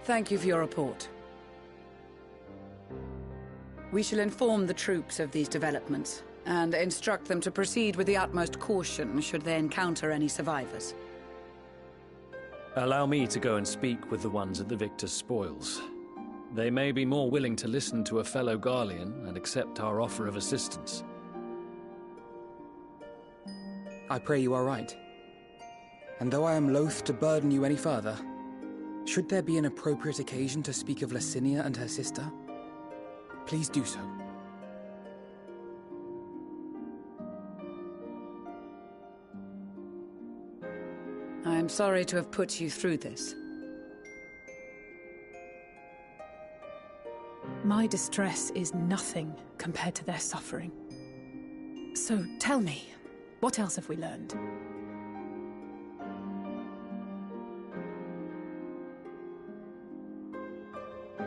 Thank you for your report. We shall inform the troops of these developments, and instruct them to proceed with the utmost caution should they encounter any survivors. Allow me to go and speak with the ones at the victor's spoils. They may be more willing to listen to a fellow Garlean and accept our offer of assistance. I pray you are right. And though I am loath to burden you any further, should there be an appropriate occasion to speak of Licinia and her sister, please do so. I am sorry to have put you through this. My distress is nothing compared to their suffering. So tell me, what else have we learned?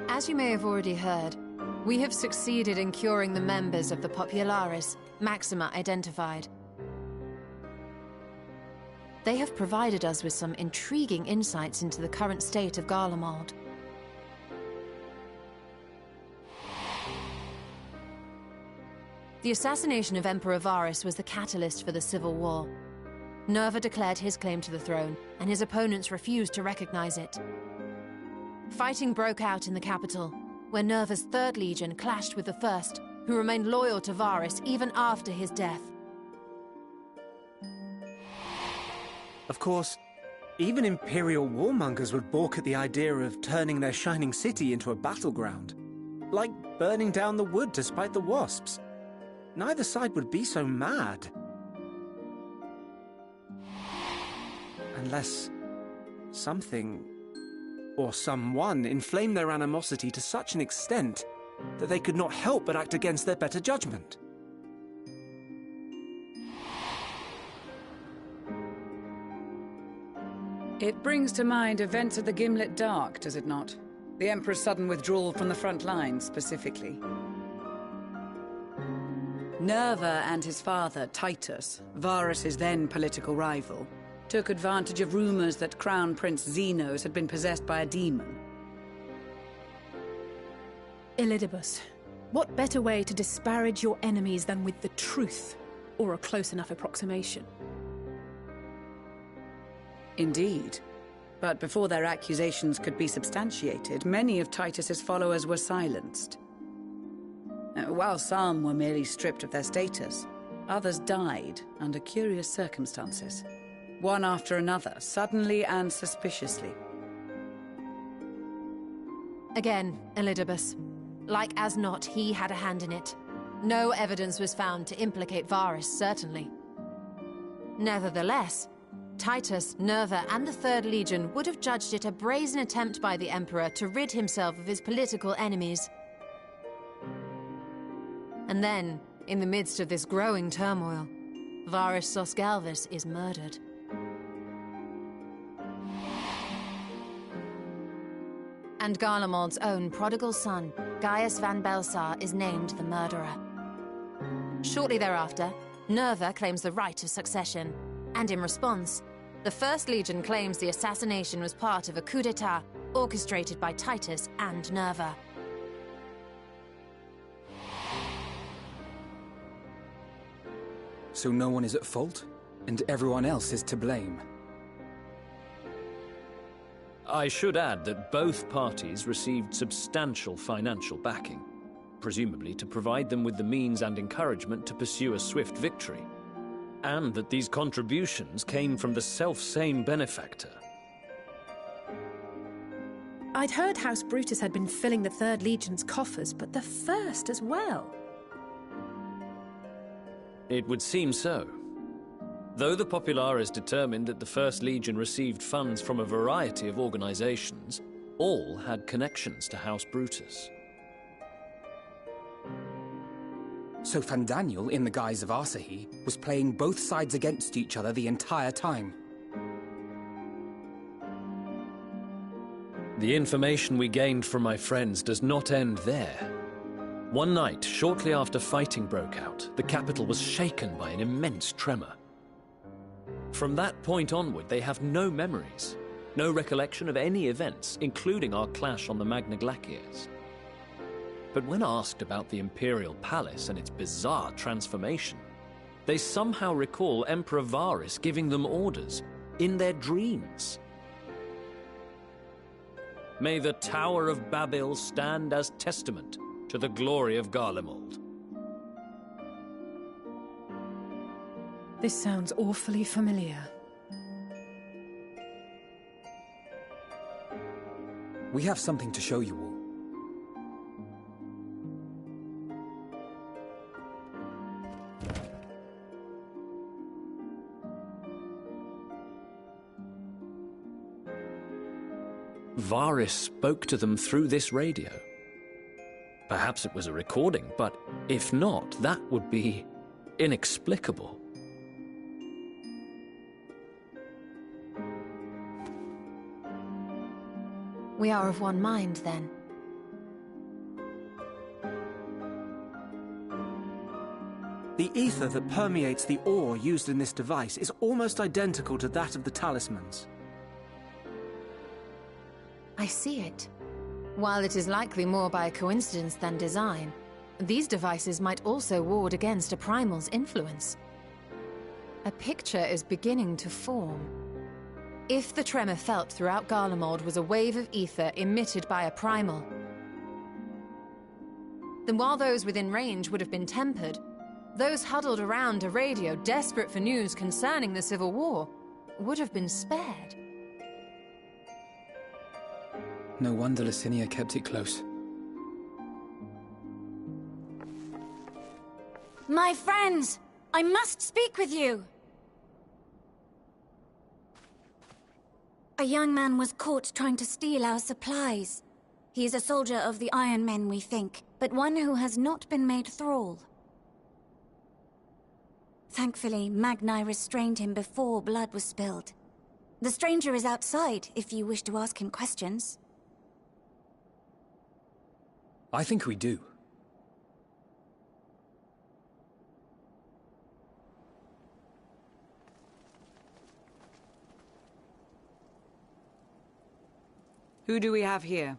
As you may have already heard, we have succeeded in curing the members of the Populares, Maxima identified. They have provided us with some intriguing insights into the current state of Garlemald. The assassination of Emperor Varus was the catalyst for the civil war. Nerva declared his claim to the throne, and his opponents refused to recognize it. Fighting broke out in the capital, where Nerva's 3rd Legion clashed with the 1st, who remained loyal to Varus even after his death. Of course, even Imperial warmongers would balk at the idea of turning their shining city into a battleground. Like burning down the wood to spite the wasps. Neither side would be so mad. Unless something or someone inflamed their animosity to such an extent that they could not help but act against their better judgment. It brings to mind events of the Gimlet Dark, does it not? The Emperor's sudden withdrawal from the front lines, specifically. Nerva and his father, Titus, Varus's then political rival, took advantage of rumors that Crown Prince Zenos had been possessed by a demon. Elidibus, what better way to disparage your enemies than with the truth, or a close enough approximation? Indeed. But before their accusations could be substantiated, many of Titus's followers were silenced. While some were merely stripped of their status, others died under curious circumstances. One after another, suddenly and suspiciously. Again, Elidibus. Like as not, he had a hand in it. No evidence was found to implicate Varus, certainly. Nevertheless, Titus, Nerva, and the 3rd Legion would have judged it a brazen attempt by the Emperor to rid himself of his political enemies. And then, in the midst of this growing turmoil, Varus Sosgalvus is murdered. And Garlemald's own prodigal son, Gaius van Belsar, is named the murderer. Shortly thereafter, Nerva claims the right of succession, and in response, the 1st Legion claims the assassination was part of a coup d'etat orchestrated by Titus and Nerva. So no one is at fault, and everyone else is to blame. I should add that both parties received substantial financial backing, presumably to provide them with the means and encouragement to pursue a swift victory, and that these contributions came from the self-same benefactor. I'd heard House Brutus had been filling the 3rd Legion's coffers, but the 1st as well. It would seem so. Though the Populares determined that the 1st Legion received funds from a variety of organizations, all had connections to House Brutus. So Fandaniel, in the guise of Asahi, was playing both sides against each other the entire time. The information we gained from my friends does not end there. One night, shortly after fighting broke out, the capital was shaken by an immense tremor. From that point onward, they have no memories. No recollection of any events, including our clash on the Magna Glaciers. But when asked about the Imperial Palace and its bizarre transformation, they somehow recall Emperor Varys giving them orders in their dreams. May the Tower of Babel stand as testament to the glory of Garlemald. This sounds awfully familiar. We have something to show you all. Varys spoke to them through this radio. Perhaps it was a recording, but if not, that would be inexplicable. We are of one mind, then. The ether that permeates the ore used in this device is almost identical to that of the talismans. I see it. While it is likely more by coincidence than design, these devices might also ward against a primal's influence. A picture is beginning to form. If the tremor felt throughout Garlemald was a wave of ether emitted by a primal, then while those within range would have been tempered, those huddled around a radio desperate for news concerning the Civil War would have been spared. No wonder Licinia kept it close. My friends, I must speak with you. A young man was caught trying to steal our supplies. He is a soldier of the Iron Men, we think, but one who has not been made thrall. Thankfully, Magni restrained him before blood was spilled. The stranger is outside, if you wish to ask him questions. I think we do. Who do we have here?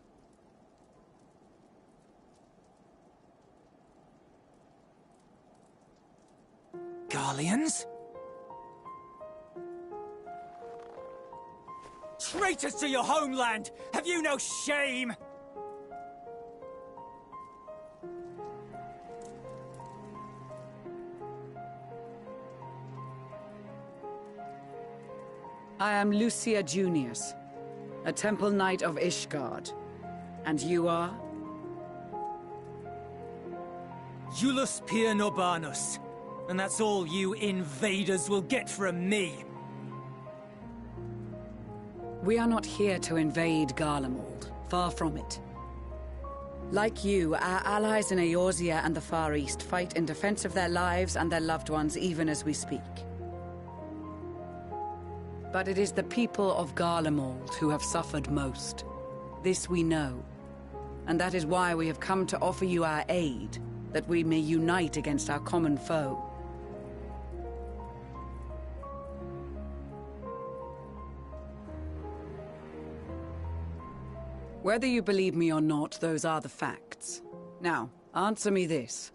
Garleans? Traitors to your homeland! Have you no shame? I am Lucia Junius, a Temple Knight of Ishgard. And you are? Iulus Pier Norbanus. And that's all you invaders will get from me. We are not here to invade Garlemald. Far from it. Like you, our allies in Eorzea and the Far East fight in defense of their lives and their loved ones even as we speak. But it is the people of Garlemald who have suffered most. This we know. And that is why we have come to offer you our aid, that we may unite against our common foe. Whether you believe me or not, those are the facts. Now, answer me this.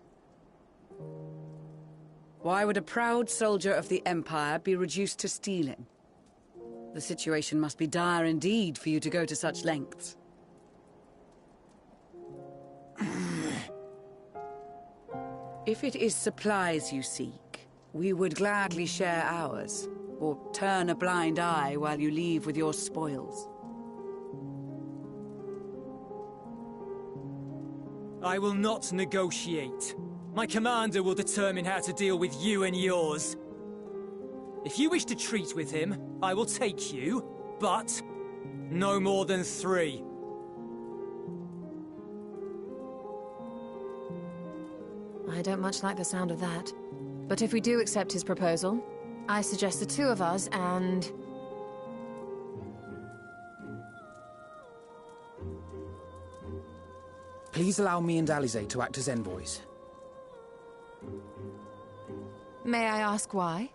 Why would a proud soldier of the Empire be reduced to stealing? The situation must be dire indeed for you to go to such lengths. If it is supplies you seek, we would gladly share ours, or turn a blind eye while you leave with your spoils. I will not negotiate. My commander will determine how to deal with you and yours. If you wish to treat with him, I will take you, but no more than 3. I don't much like the sound of that. But if we do accept his proposal, I suggest the 2 of us and... Please allow me and Alize to act as envoys. May I ask why?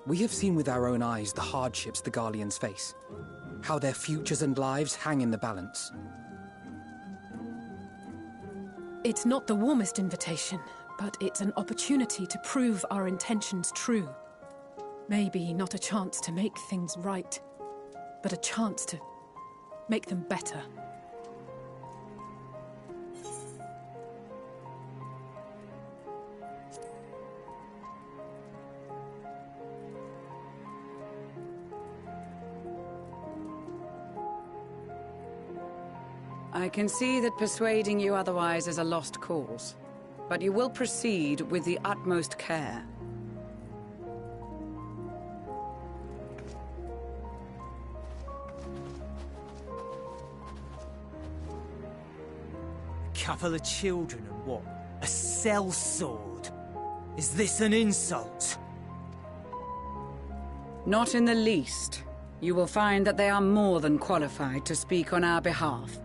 We have seen with our own eyes the hardships the Garleans face, how their futures and lives hang in the balance. It's not the warmest invitation, but it's an opportunity to prove our intentions true. Maybe not a chance to make things right, but a chance to make them better. I can see that persuading you otherwise is a lost cause, but you will proceed with the utmost care. Couple of children and what? A sellsword? Is this an insult? Not in the least. You will find that they are more than qualified to speak on our behalf.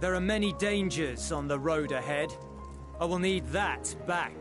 There are many dangers on the road ahead. I will need that back.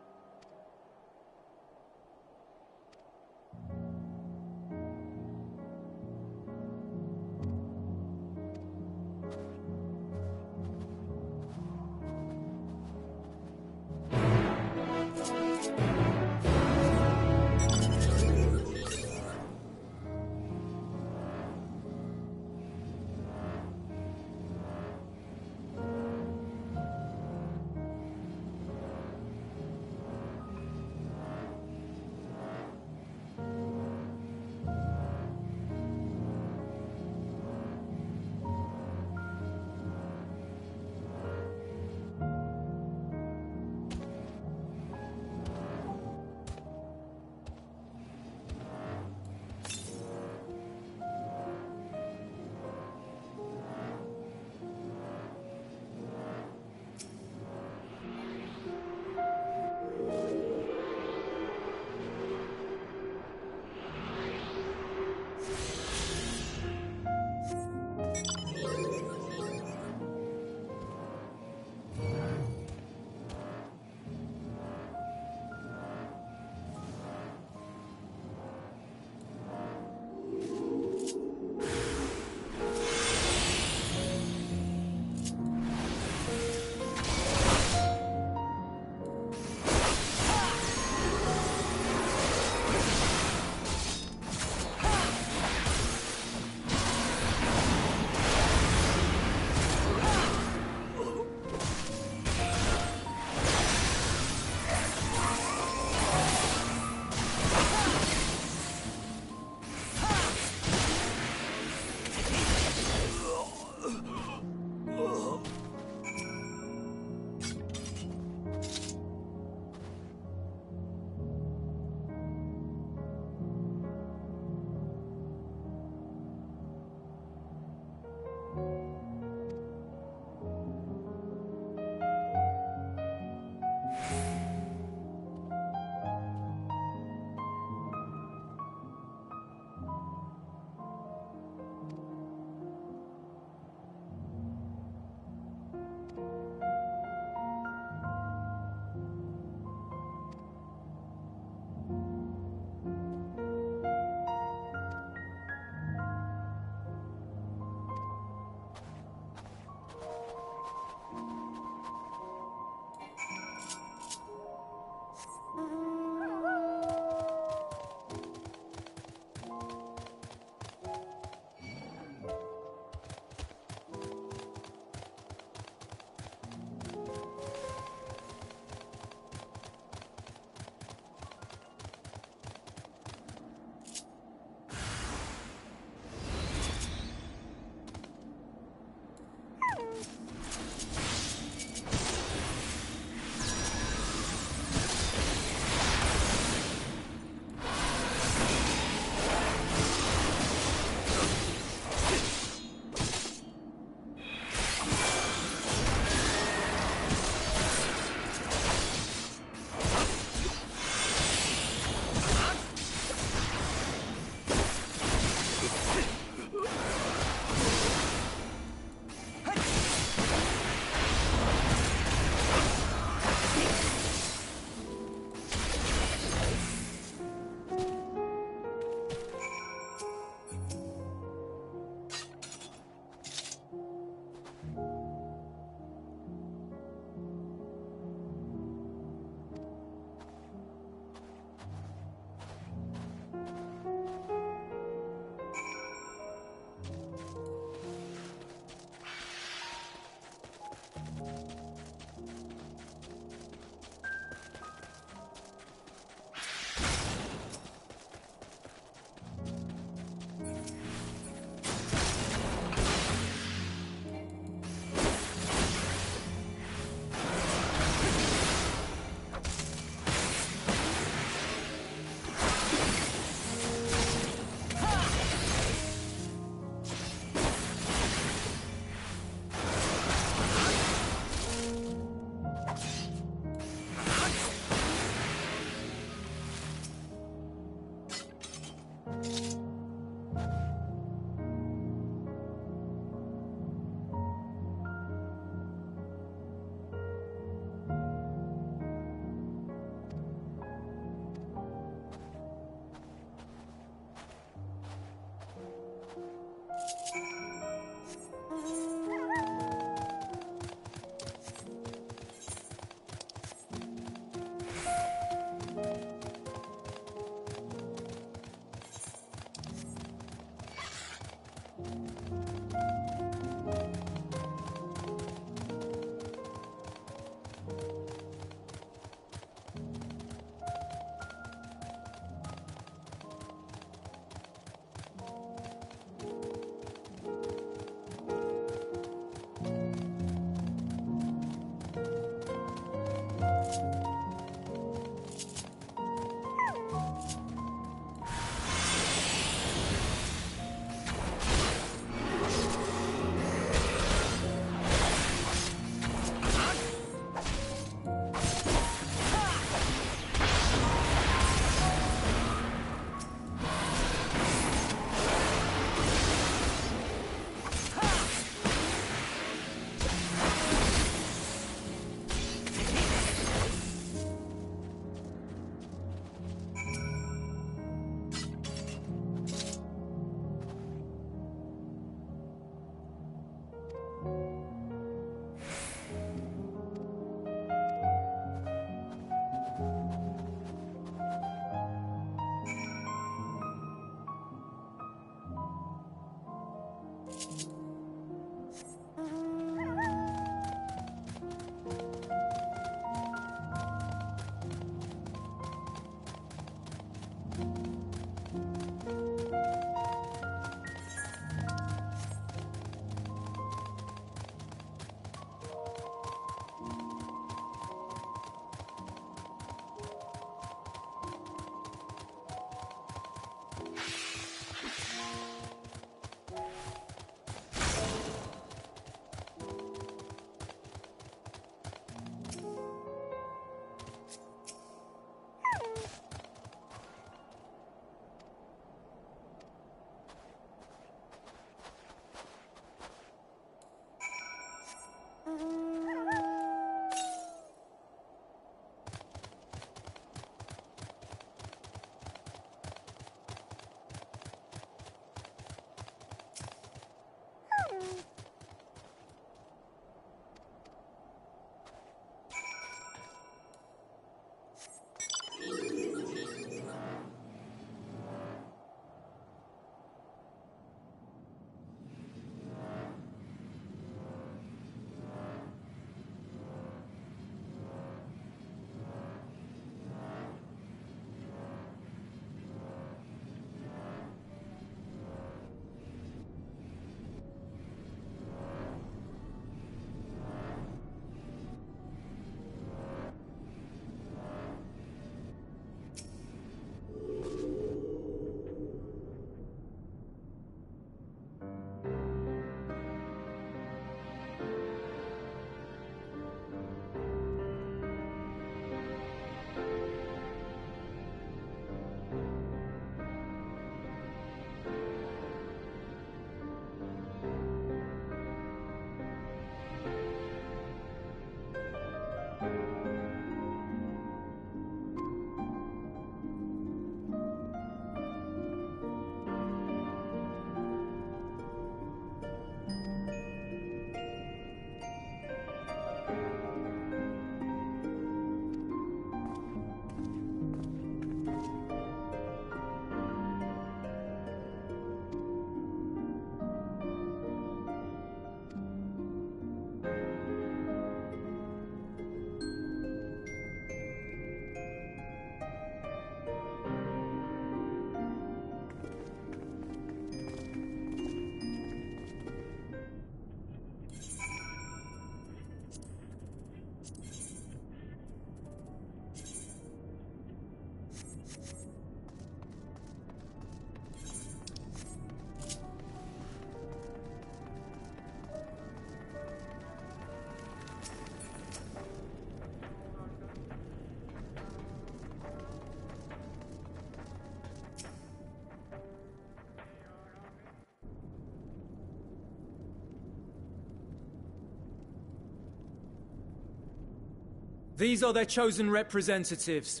These are their chosen representatives.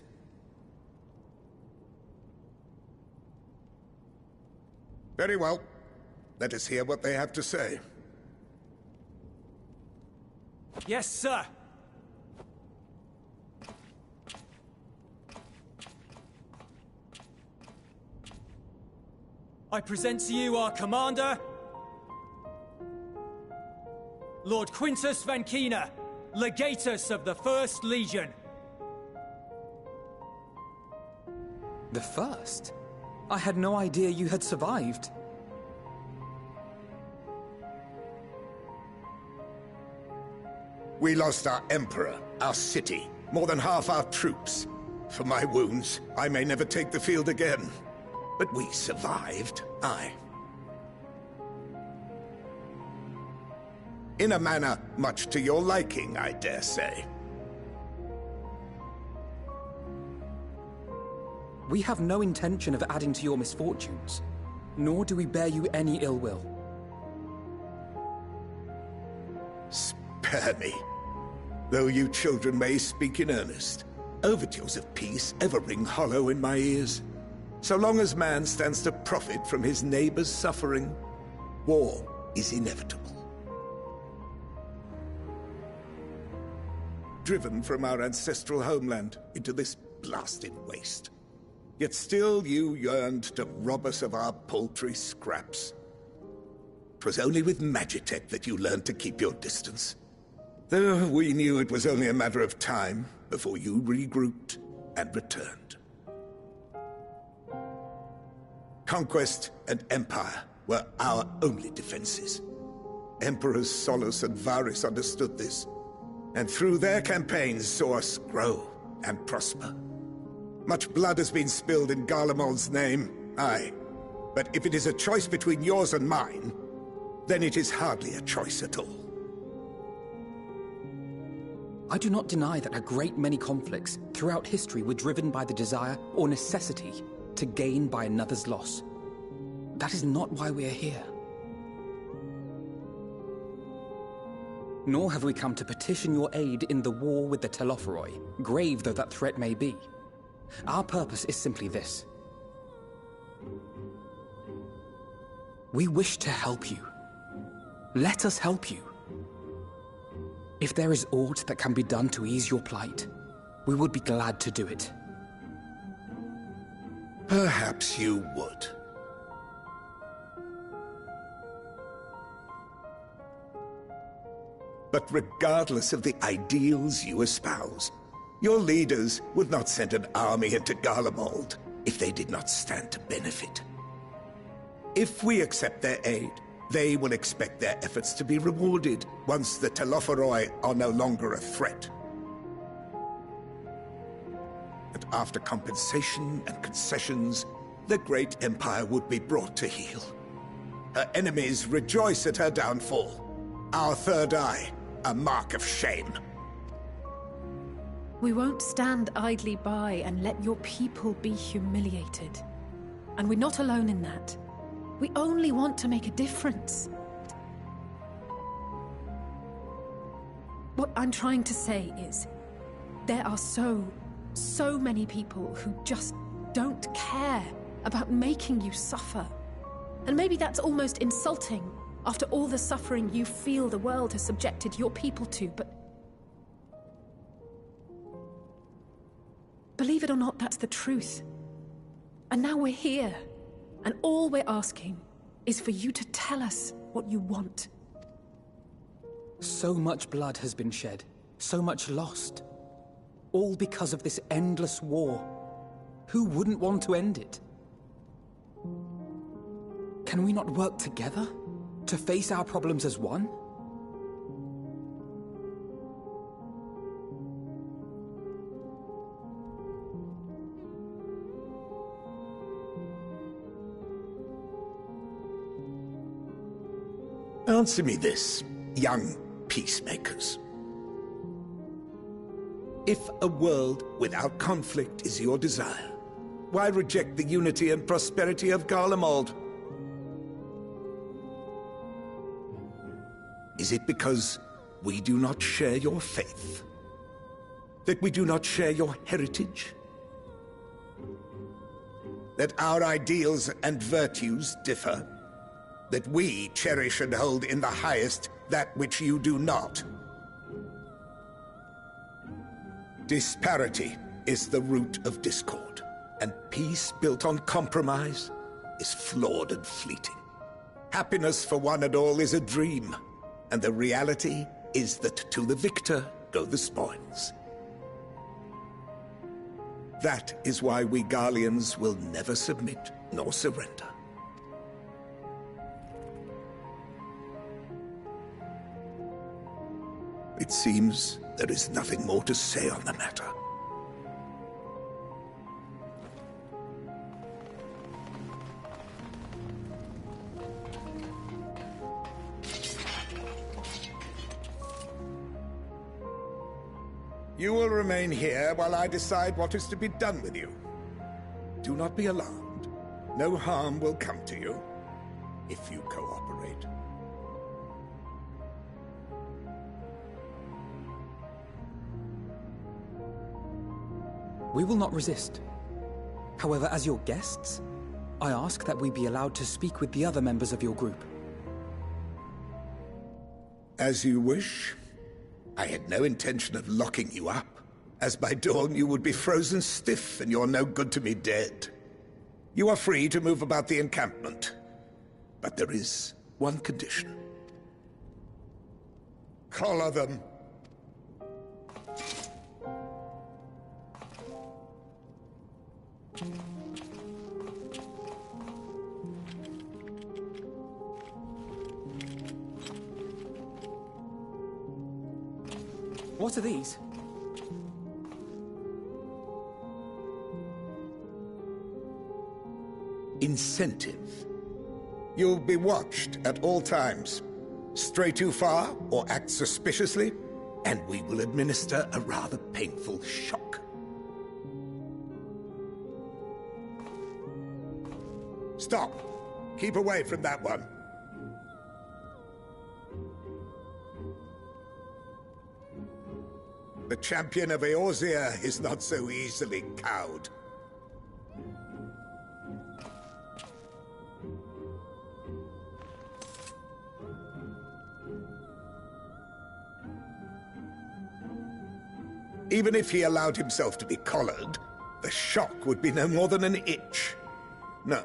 Very well. Let us hear what they have to say. Yes, sir. I present to you our commander, Lord Quintus Van Kina, Legatus of the First Legion. The First? I had no idea you had survived. We lost our Emperor, our city, more than half our troops. For my wounds, I may never take the field again. But we survived, aye. In a manner much to your liking, I dare say. We have no intention of adding to your misfortunes, nor do we bear you any ill will. Spare me. Though you children may speak in earnest, overtures of peace ever ring hollow in my ears. So long as man stands to profit from his neighbor's suffering, war is inevitable. Driven from our ancestral homeland into this blasted waste. Yet still you yearned to rob us of our paltry scraps. 'Twas only with Magitech that you learned to keep your distance. Though we knew it was only a matter of time before you regrouped and returned. Conquest and Empire were our only defenses. Emperors Solus and Varys understood this, and through their campaigns saw us grow and prosper. Much blood has been spilled in Garlemald's name, aye. But if it is a choice between yours and mine, then it is hardly a choice at all. I do not deny that a great many conflicts throughout history were driven by the desire or necessity to gain by another's loss. That is not why we are here. Nor have we come to petition your aid in the war with the Telophoroi, grave though that threat may be. Our purpose is simply this. We wish to help you. Let us help you. If there is aught that can be done to ease your plight, we would be glad to do it. Perhaps you would. But regardless of the ideals you espouse, your leaders would not send an army into Garlemald if they did not stand to benefit. If we accept their aid, they will expect their efforts to be rewarded once the Telophoroi are no longer a threat. And after compensation and concessions, the great empire would be brought to heel. Her enemies rejoice at her downfall. Our third eye, a mark of shame. We won't stand idly by and let your people be humiliated. And we're not alone in that. We only want to make a difference. What I'm trying to say is, there are so many people who just don't care about making you suffer. And maybe that's almost insulting after all the suffering you feel the world has subjected your people to, but believe it or not, that's the truth. And now we're here, and all we're asking is for you to tell us what you want. So much blood has been shed, so much lost. All because of this endless war. Who wouldn't want to end it? Can we not work together to face our problems as one? Answer me this, young peacemakers. If a world without conflict is your desire, why reject the unity and prosperity of Garlemald? Is it because we do not share your faith? That we do not share your heritage? That our ideals and virtues differ? That we cherish and hold in the highest that which you do not? Disparity is the root of discord, and peace built on compromise is flawed and fleeting. Happiness for one and all is a dream, and the reality is that to the victor go the spoils. That is why we Garleans will never submit nor surrender. It seems there is nothing more to say on the matter. You will remain here while I decide what is to be done with you. Do not be alarmed. No harm will come to you if you cooperate. We will not resist. However, as your guests, I ask that we be allowed to speak with the other members of your group. As you wish. I had no intention of locking you up, as by dawn you would be frozen stiff and you're no good to me dead. You are free to move about the encampment, but there is one condition. Collar them. What are these? Incentive. You'll be watched at all times. Stray too far or act suspiciously, and we will administer a rather painful shock. Stop! Keep away from that one. The champion of Eorzea is not so easily cowed. Even if he allowed himself to be collared, the shock would be no more than an itch. No.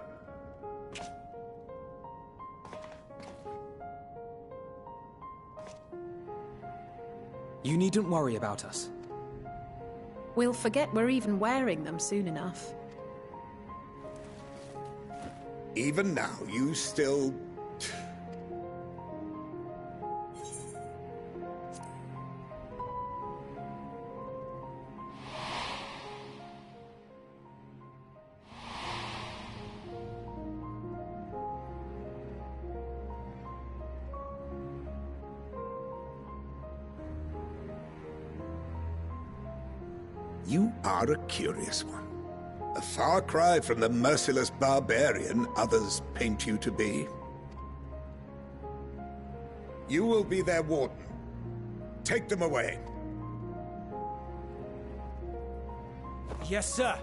You needn't worry about us. We'll forget we're even wearing them soon enough. Even now, you still... You are a curious one. A far cry from the merciless barbarian others paint you to be. You will be their warden. Take them away. Yes, sir.